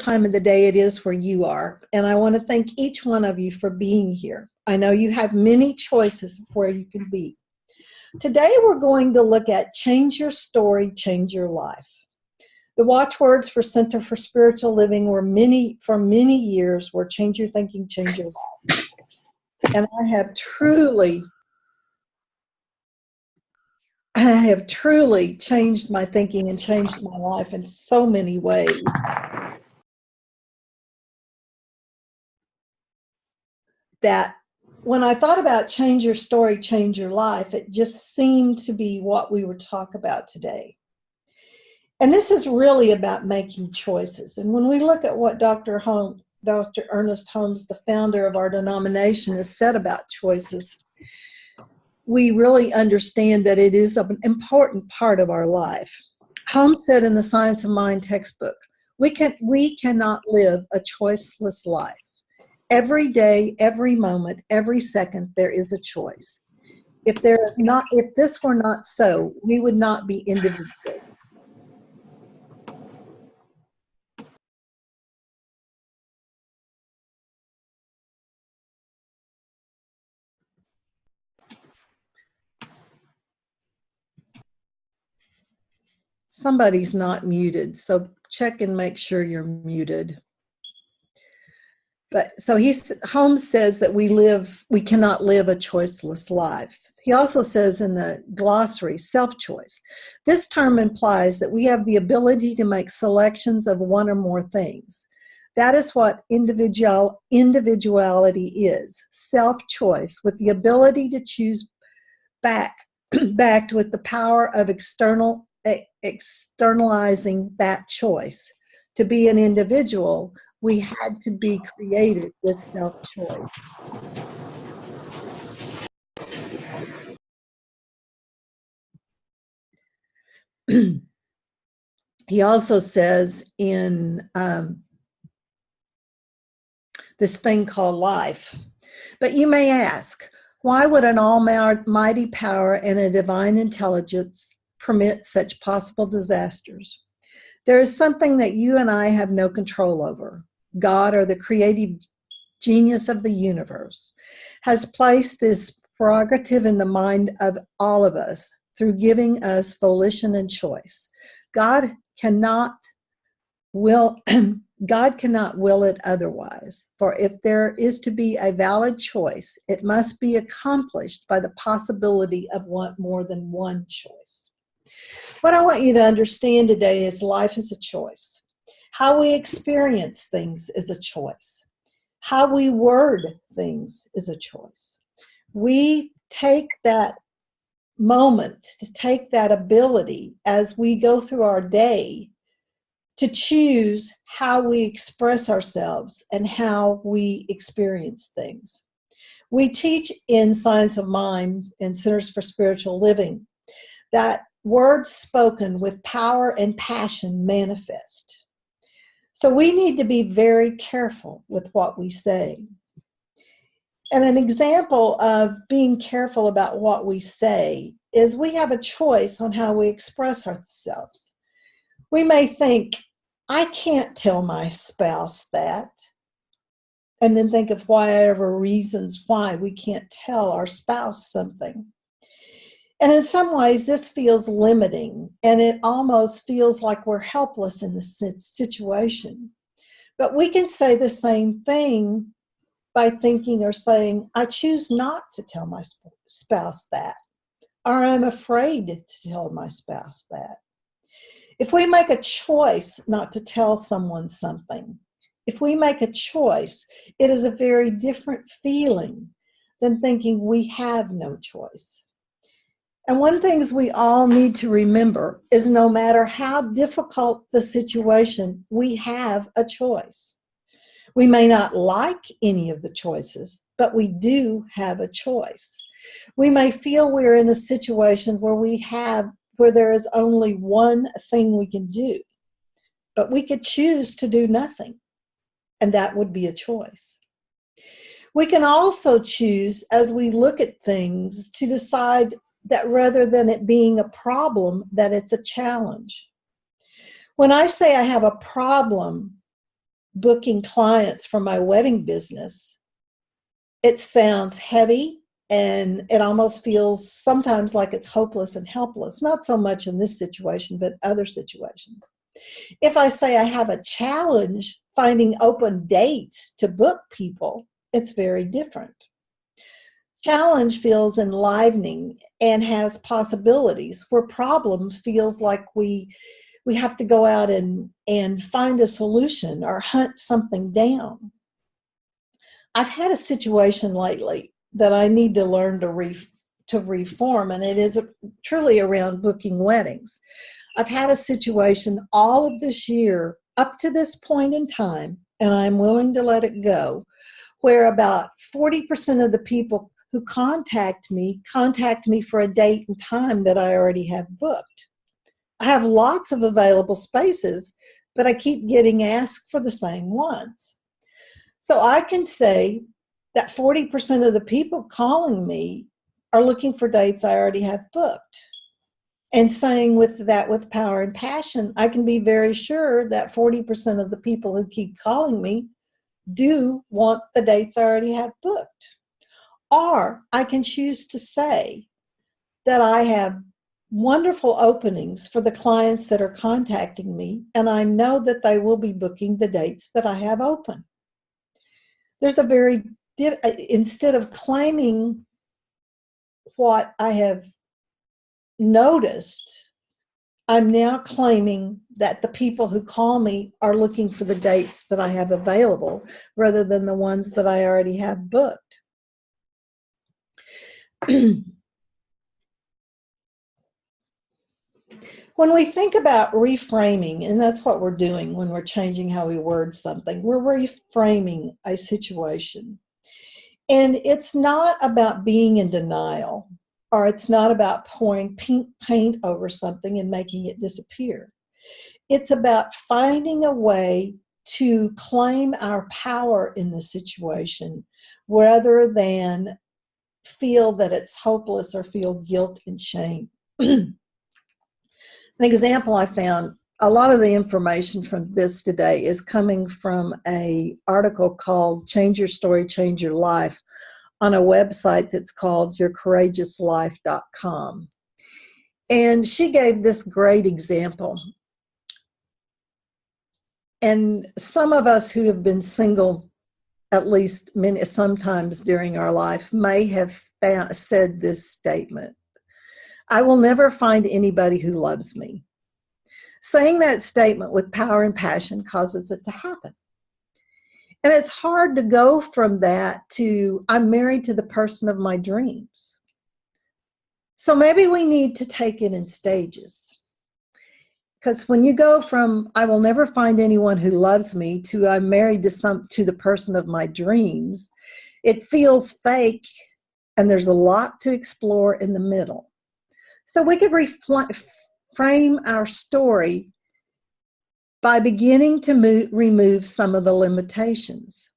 time of the day it is where you are. And I want to thank each one of you for being here. I know you have many choices of where you can be. Today we're going to look at Change Your Story, Change Your Life. The watchwords for Center for Spiritual Living were for many years were change your thinking, change your life. And I have truly changed my thinking and changed my life in so many ways. That when I thought about change your story, change your life, it just seemed to be what we would talk about today. And this is really about making choices. And when we look at what Dr. Ernest Holmes, the founder of our denomination, has said about choices, we really understand that it is an important part of our life. Holmes said in the Science of Mind textbook, we cannot live a choiceless life. Every day, every moment, every second, there is a choice. If this were not so, we would not be individuals. Somebody's not muted, so check and make sure you're muted. But so Holmes says that we cannot live a choiceless life. He also says in the glossary, self-choice. This term implies that we have the ability to make selections of one or more things. That is what individuality is, self-choice, with the ability to choose backed with the power of externalizing that choice. To be an individual, we had to be created with self-choice. He also says in this thing called life, but you may ask, why would an almighty power and a divine intelligence permit such possible disasters? There is something that you and I have no control over. God, or the creative genius of the universe, has placed this prerogative in the mind of all of us through giving us volition and choice. God cannot will it otherwise. For if there is to be a valid choice, it must be accomplished by the possibility of more than one choice. What I want you to understand today is life is a choice. How we experience things is a choice. How we word things is a choice. We take that moment, to take that ability as we go through our day to choose how we express ourselves and how we experience things. We teach in Science of Mind and Centers for Spiritual Living that words spoken with power and passion manifest. So we need to be very careful with what we say. And an example of being careful about what we say is we have a choice on how we express ourselves. We may think, I can't tell my spouse that, and then think of whatever reasons why we can't tell our spouse something. And in some ways, this feels limiting, and it almost feels like we're helpless in this situation. But we can say the same thing by thinking or saying, I choose not to tell my spouse that, or I'm afraid to tell my spouse that. If we make a choice not to tell someone something, if we make a choice, it is a very different feeling than thinking we have no choice. And one thing we all need to remember is no matter how difficult the situation, we have a choice. We may not like any of the choices, but we do have a choice. We may feel we're in a situation where there is only one thing we can do, but we could choose to do nothing, and that would be a choice. We can also choose, as we look at things, to decide that rather than it being a problem, that it's a challenge. When I say I have a problem, booking clients for my wedding business, it sounds heavy and it almost feels sometimes like it's hopeless and helpless. Not so much in this situation, but other situations. If I say I have a challenge finding open dates to book people, it's very different. Challenge feels enlivening and has possibilities, where problems feels like we have to go out and find a solution or hunt something down. I've had a situation lately that I need to learn to reform, and it is truly around booking weddings. I've had a situation all of this year up to this point in time, and I'm willing to let it go, where about 40% of the people who contact me for a date and time that I already have booked. I have lots of available spaces, but I keep getting asked for the same ones. So I can say that 40% of the people calling me are looking for dates I already have booked. And saying with power and passion, I can be very sure that 40% of the people who keep calling me do want the dates I already have booked. Or I can choose to say that I have wonderful openings for the clients that are contacting me, and I know that they will be booking the dates that I have open. There's instead of claiming what I have noticed, I'm now claiming that the people who call me are looking for the dates that I have available rather than the ones that I already have booked. When we think about reframing, and that's what we're doing when we're changing how we word something, we're reframing a situation. And it's not about being in denial, or it's not about pouring pink paint over something and making it disappear. It's about finding a way to claim our power in the situation rather than feel that it's hopeless or feel guilt and shame. An example I found, a lot of the information from this today is coming from an article called Change Your Story, Change Your Life on a website that's called yourcourageouslife.com. And she gave this great example. And some of us who have been single at least sometimes during our life may have said this statement: I will never find anybody who loves me. Saying that statement with power and passion causes it to happen. And it's hard to go from that to I'm married to the person of my dreams. So maybe we need to take it in stages. Because when you go from I will never find anyone who loves me to I'm married to the person of my dreams, it feels fake, and there's a lot to explore in the middle. So we could frame our story by beginning to remove some of the limitations.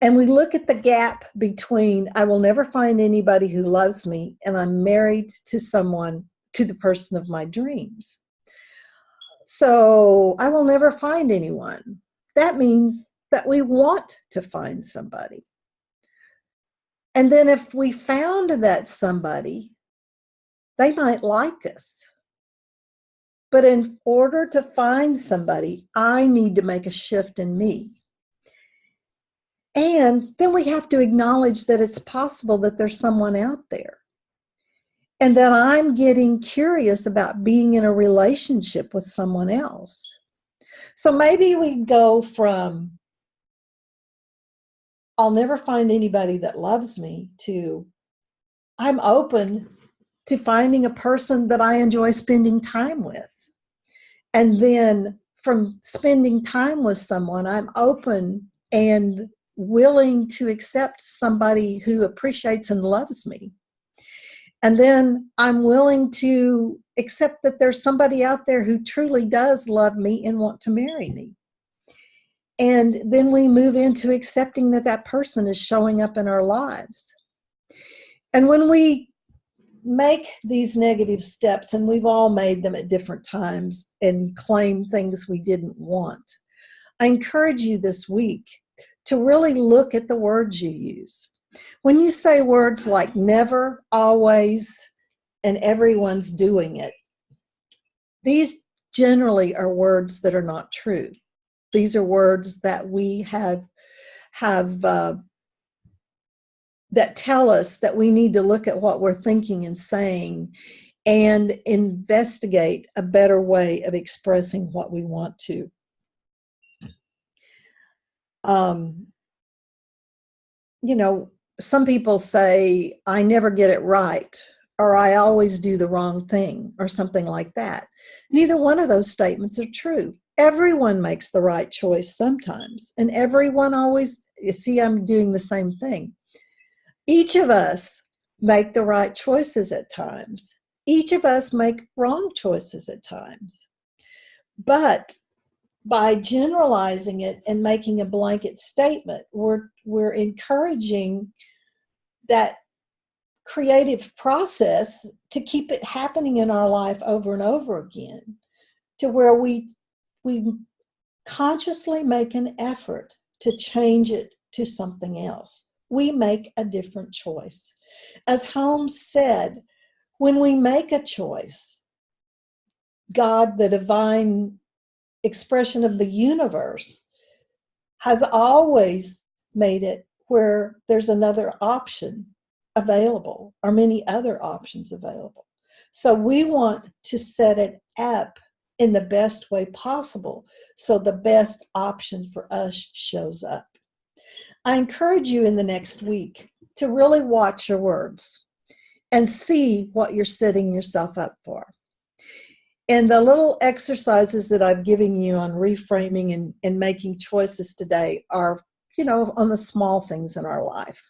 And we look at the gap between I will never find anybody who loves me and I'm married to the person of my dreams. So I will never find anyone. That means that we want to find somebody. And then if we found that somebody, they might like us. But in order to find somebody, I need to make a shift in me. And then we have to acknowledge that it's possible that there's someone out there. And that I'm getting curious about being in a relationship with someone else. So maybe we go from I'll never find anybody that loves me to I'm open to finding a person that I enjoy spending time with. And then from spending time with someone, I'm open and willing to accept somebody who appreciates and loves me. And then I'm willing to accept that there's somebody out there who truly does love me and want to marry me. And then we move into accepting that that person is showing up in our lives. And when we make these negative steps, and we've all made them at different times and claim things we didn't want. I encourage you this week to really look at the words you use. When you say words like never, always, and everyone's doing it, these generally are words that are not true. These are words that we have that tell us that we need to look at what we're thinking and saying and investigate a better way of expressing what we want to. You know, some people say, I never get it right, or I always do the wrong thing, or something like that. Neither one of those statements are true. Everyone makes the right choice sometimes, and everyone always, you see, I'm doing the same thing. Each of us make the right choices at times. Each of us make wrong choices at times. But by generalizing it and making a blanket statement, we're encouraging that creative process to keep it happening in our life over and over again, to where we consciously make an effort to change it to something else. We make a different choice. As Holmes said, when we make a choice, God, the divine expression of the universe, has always made it where there's another option available, or many other options available. So we want to set it up in the best way possible so the best option for us shows up. I encourage you in the next week to really watch your words and see what you're setting yourself up for. And the little exercises that I've given you on reframing and making choices today are, on the small things in our life.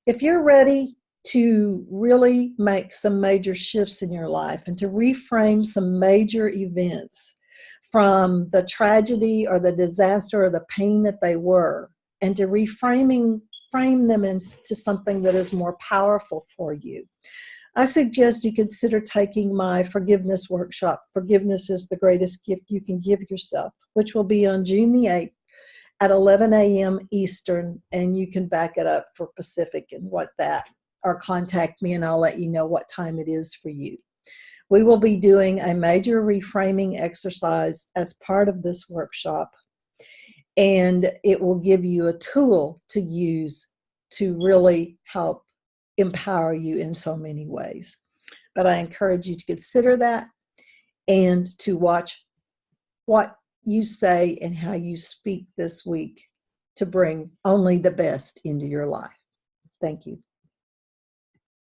If you're ready to really make some major shifts in your life and to reframe some major events from the tragedy or the disaster or the pain that they were, and to frame them into something that is more powerful for you, I suggest you consider taking my forgiveness workshop, Forgiveness is the Greatest Gift You Can Give Yourself, which will be on June the 8th at 11 a.m. Eastern, and you can back it up for Pacific and or contact me and I'll let you know what time it is for you. We will be doing a major reframing exercise as part of this workshop, and it will give you a tool to use to really help empower you in so many ways. But I encourage you to consider that and to watch what you say and how you speak this week to bring only the best into your life. Thank you.